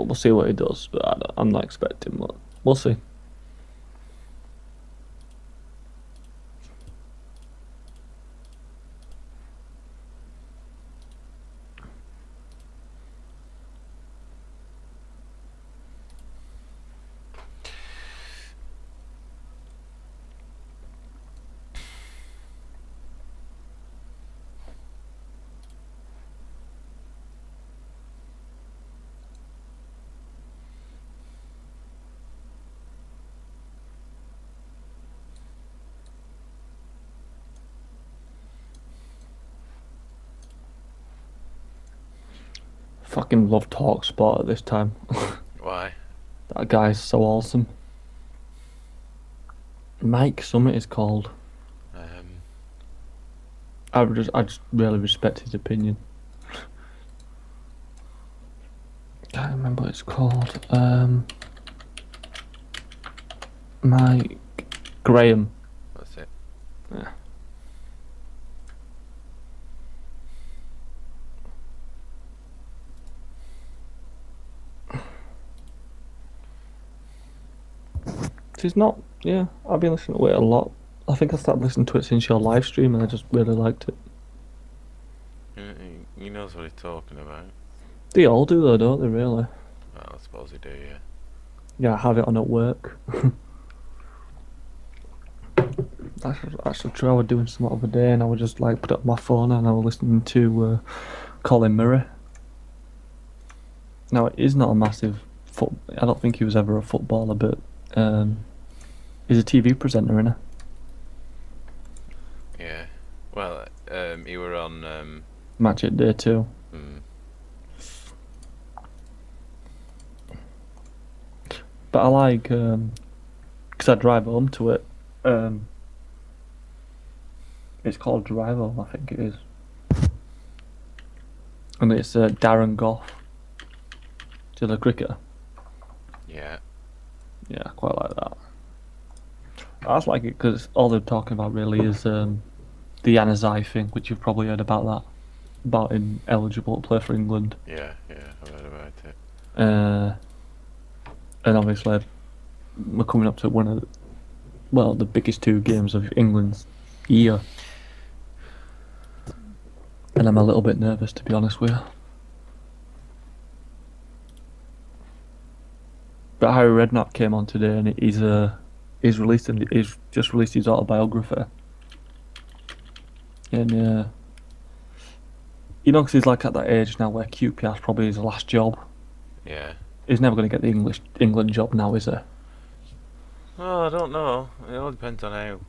we'll see what he does, but I'm not expecting much. We'll see. Fucking love TalkSport at this time. Why? That guy's so awesome. Mike Summit is called. Um, I just really respect his opinion. Can't remember what it's called. Mike Graham. that's it. Yeah. It's not. Yeah, I've been listening to it a lot. I think I started listening to it since your live stream, and I just really liked it. He knows what he's talking about. They all do though, don't they? Really? Well, I suppose he do, yeah. Yeah, I have it on at work. That's true. I was doing some other day, and I would just like put it on my phone, and I was listening to Colin Murray. Now it is not a massive foot. I don't think he was ever a footballer, but he's a TV presenter, innit? Yeah. Well, he were on. Match it day too. Mm, But I like because I drive home to it. It's called Drive Home, I think it is, and it's Darren Goff, to the cricketer. yeah. Yeah, I quite like that. I just like it because all they're talking about really is the Yanazai thing, which you've probably heard about that, about him eligible to play for England. Yeah, I've heard about it. And obviously we're coming up to one of the biggest two games of England's year, and I'm a little bit nervous, to be honest with you. But Harry Redknapp came on today, and he's just released his autobiography, and because he's like at that age now where QPR's probably his last job. Yeah. He's never going to get the England job now, is he? Well, I don't know. It all depends on how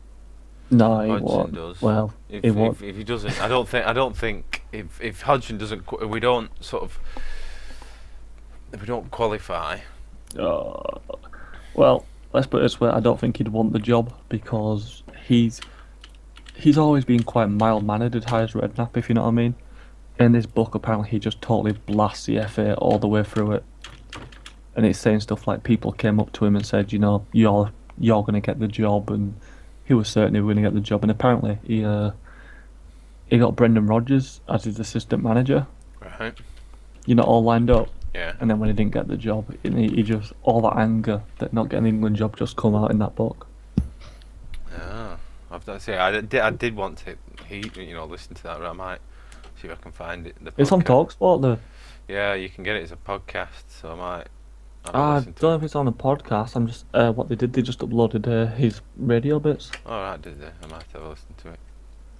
No, he Hodgson won't. does. Well, he won't. If he doesn't, I don't think if Hodgson doesn't, we don't sort of, if we don't qualify. Well, let's put it this way: I don't think he'd want the job because he's always been quite mild-mannered at Harry Redknapp, if you know what I mean. In this book, apparently, he just totally blasts the FA all the way through it, and it's saying stuff like people came up to him and said, you're going to get the job, and he was certain he was going to get the job, and apparently he got Brendan Rodgers as his assistant manager, Right. all lined up. Yeah. And then when he didn't get the job, he just, all that anger that not getting the England job just come out in that book. Ah, I did want to listen to that. But I might see if I can find it. It's on TalkSport though. Yeah, you can get it as a podcast, so I might. I Listen to don't know it. if it's on a podcast. I'm just what they did. They just uploaded his radio bits. All right, did they? I might have a listen to it.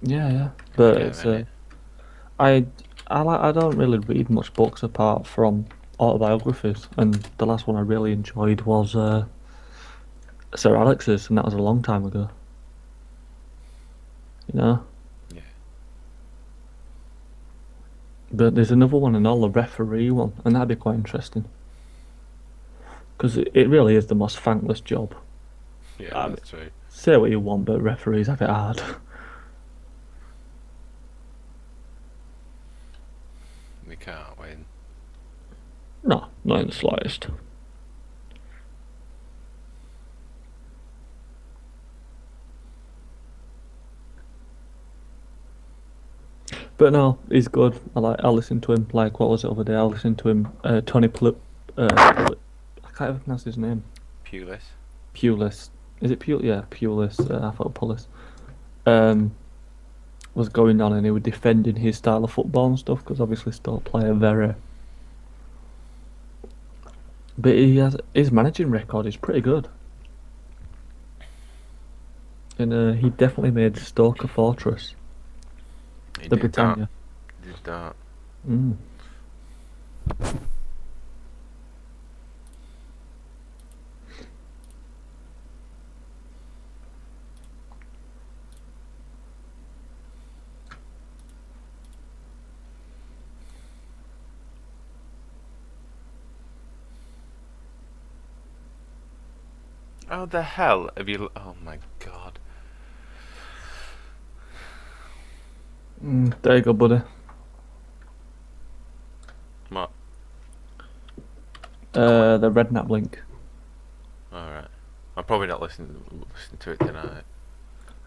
Yeah. But Yeah, it's man. I don't really read much books apart from autobiographies, and the last one I really enjoyed was Sir Alex's, and that was a long time ago. Yeah. But there's another one, and all the referee one, and that'd be quite interesting. Because it really is the most thankless job. Yeah, that's true. Say what you want, but referees have it hard. We can't win. No, not in the slightest. But no, he's good. I listen to him. Like, what was it other day? I listened to him. Tony I can't even pronounce his name. Pulis. Pulis. Is it Pulis? Yeah, Pulis. I thought Pulis. Was going on and he was defending his style of football and stuff because obviously still player very. But his managing record is pretty good. And he definitely made Stoke a fortress. He The did Britannia. That. Did that. Mm. How the hell have you? Oh my god. There you go, buddy. What? The Redknapp link. Alright. I'm probably not listening to it tonight.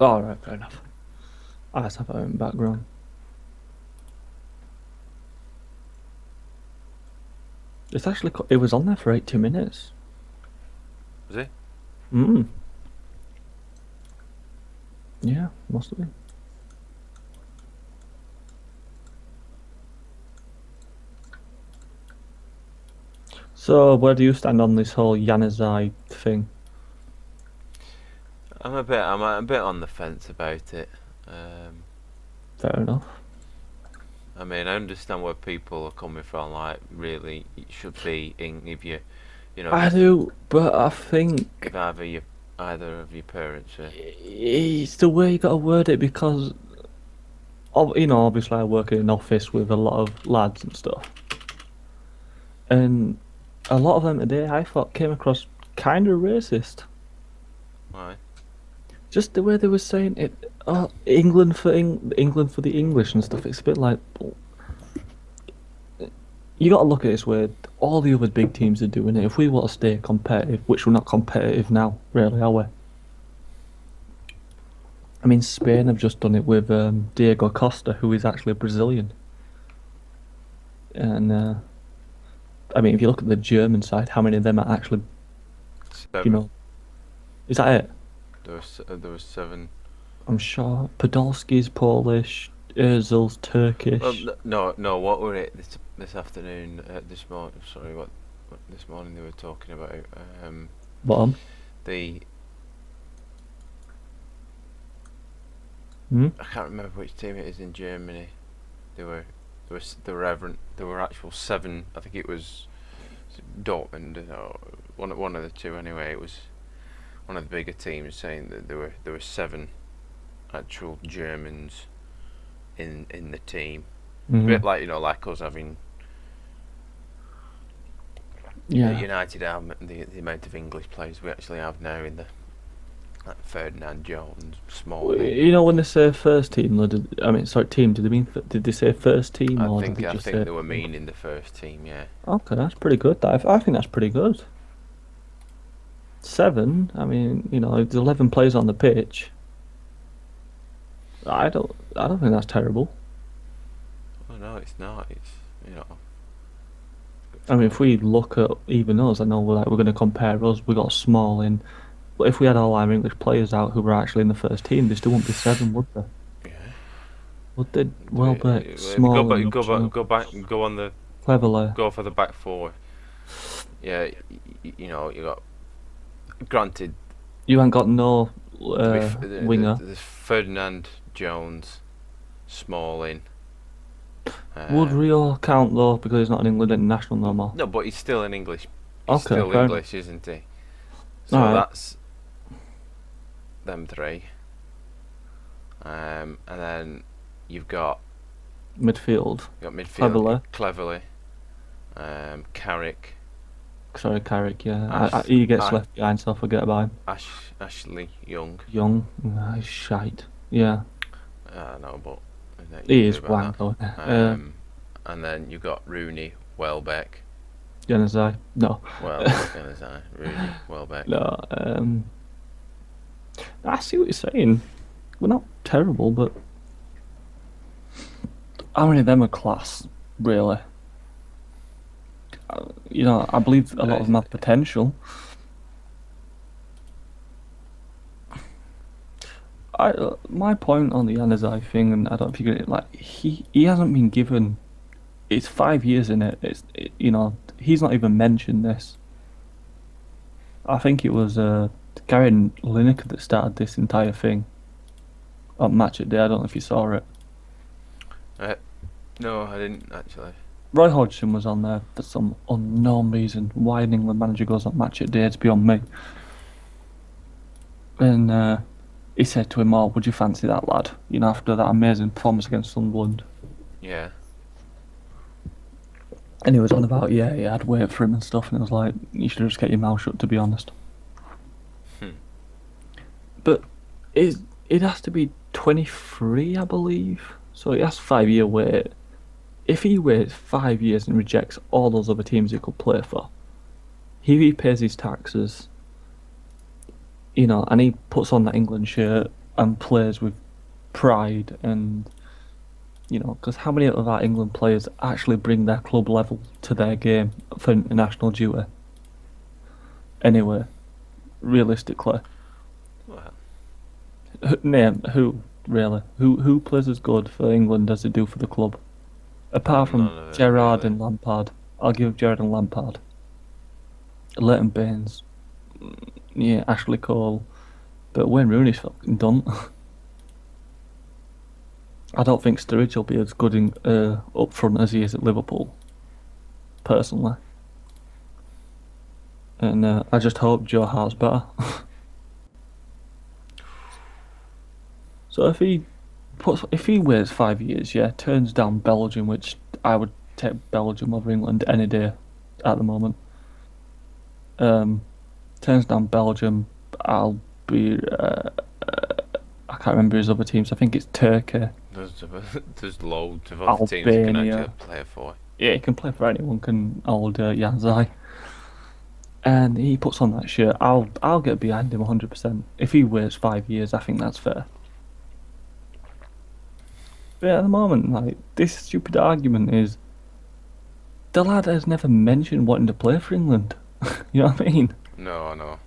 Oh, right, fair enough. I just have it in background. It's actually it was on there for 80 minutes. Was it? Yeah, must have been. So, where do you stand on this whole Januzaj thing? I'm a bit on the fence about it. Fair enough. I mean, I understand where people are coming from. Like, really, it should be if you know. I do, but I think If either of your parents are. it's the way you gotta word it because, obviously I work in an office with a lot of lads and stuff, and a lot of them today I thought came across kind of racist. Why? Just the way they were saying it, England for England for the English and stuff. It's a bit like you got to look at it this way. All the other big teams are doing it. If we want to stay competitive, which we're not competitive now, really, are we? I mean, Spain have just done it with Diego Costa, who is actually a Brazilian. And I mean, if you look at the German side, how many of them are actually, Seven. is that it? There was 7. I'm sure Podolski's Polish, Özil's Turkish. Well, no. What were it this afternoon? This morning. Sorry, what this morning they were talking about? Bottom. I can't remember which team it is in Germany. There were actual 7. I think it was Dortmund or one of the two. Anyway, it was one of the bigger teams saying that there were 7 actual Germans in the team. A bit like like us having United have the amount of English players we actually have now in the Ferdinand Jones, Small. When they say first team, team. Did they say first team? I or think did they just say they were meaning the first team. Yeah. Okay, that's pretty good. I think that's pretty good. 7. I mean, there's 11 players on the pitch. I don't think that's terrible. Oh no, it's not. It's I mean, if we look at even us, I know we're going to compare us. We got Smalling, but if we had all our English players out who were actually in the first team, there still wouldn't be 7, would there? Yeah. Would they? Welbeck, Smalling, go on the Cleverley. Go for the back 4. Yeah, you got. Granted, you ain't got no winger. There's Ferdinand Jones, Smalling. Would Rio count though because he's not an England international no more? No, but he's still an English. He's still English, isn't he? So that's them 3. And then you've got midfield. Cleverley. Carrick. Sorry, Carrick. Yeah, he gets left behind, so I forget about him. Ashley Young. He's shite. Yeah. No, but he is wank though. And then you've got Rooney, Welbeck. Januzaj. No. Januzaj, Rooney, Welbeck. No. I see what you're saying. We're not terrible, but how many of them are class, really? I believe a lot of them have potential. My point on the Yanazai thing, and I don't think he hasn't been given. It's 5 years in it. He's not even mentioned this. I think it was Gary Lineker that started this entire thing on Match at Day. I don't know if you saw it. No, I didn't actually. Roy Hodgson was on there for some unknown reason. Why an England manager goes on Match at Day, it's beyond me. And he said to him, "Oh, would you fancy that lad? After that amazing performance against Sunderland." Yeah. And he was on about, yeah, I'd wait for him and stuff, and it was like, you should just get your mouth shut, to be honest. But it has to be 23, I believe. So he has 5 year wait. If he waits 5 years and rejects all those other teams he could play for, he repays his taxes, and he puts on that England shirt and plays with pride and, because how many of our England players actually bring their club level to their game for international duty? Anyway, realistically. Well. Name who, really? Who plays as good for England as they do for the club? Apart from Gerrard really. and Lampard. I'll give Gerrard and Lampard. Leighton Baines. Yeah, Ashley Cole. But Wayne Rooney's fucking done. I don't think Sturridge will be as good up front as he is at Liverpool. Personally. And I just hope Joe Hart's better. So if he waits 5 years, turns down Belgium, which I would take Belgium over England any day at the moment. Turns down Belgium, I'll be. I can't remember his other teams. I think it's Turkey. There's loads of other teams you can actually play for. Yeah, he can play for anyone. Can old Yanzai. And he puts on that shirt. I'll get behind him 100%. If he waits 5 years, I think that's fair. But at the moment, this stupid argument is the lad has never mentioned wanting to play for England. You know what I mean? No, I know.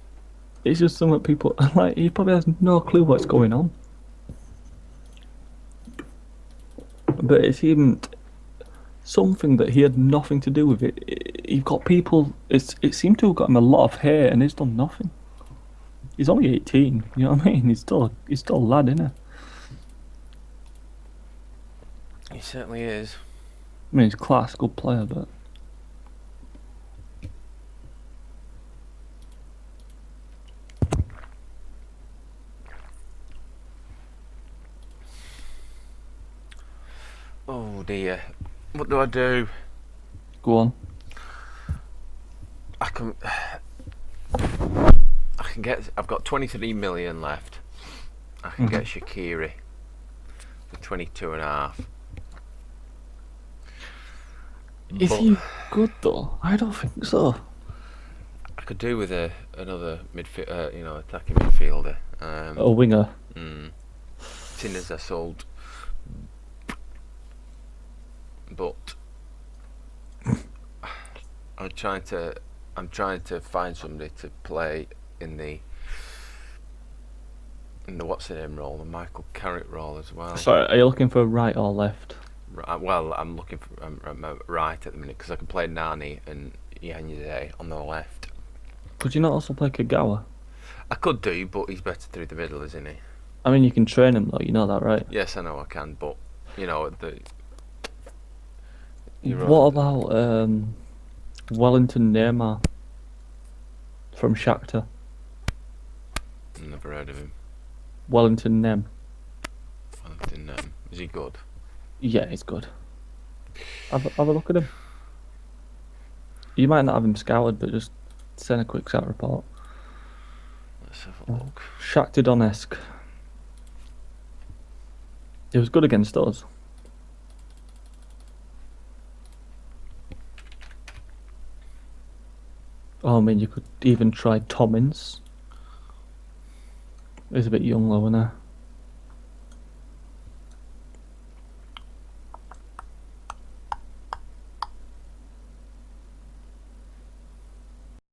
It's just something people he probably has no clue what's going on. But it's even something that he had nothing to do with it. You've got people. It seemed to have got him a lot of hate, and he's done nothing. He's only 18. You know what I mean? He's still a lad, isn't he? He certainly is. I mean, he's a class, good player, but. Oh dear. What do I do? Go on. I can get. I've got 23 million left. I can get Shaqiri for 22.5. Is he good though? I don't think so. I could do with another attacking midfielder. A winger. Seeing as I sold, but I'm trying to find somebody to play in the what's the name role, the Michael Carrick role as well. Sorry, are you looking for right or left? Well, I'm looking for right at the minute because I can play Nani and Yanzai on the left. Could you not also play Kagawa? I could do, but he's better through the middle, isn't he? I mean, you can train him though. You know that, right? Yes, I know I can, but What about Wellington Neymar from Shakhtar? Never heard of him. Wellington Nem. Is he good? Yeah, he's good. Have a look at him. You might not have him scouted, but just send a quick scout report. Let's have a look. Shakhtar Donetsk. He was good against us. Oh, I mean, you could even try Tommins. He's a bit young though, isn't he?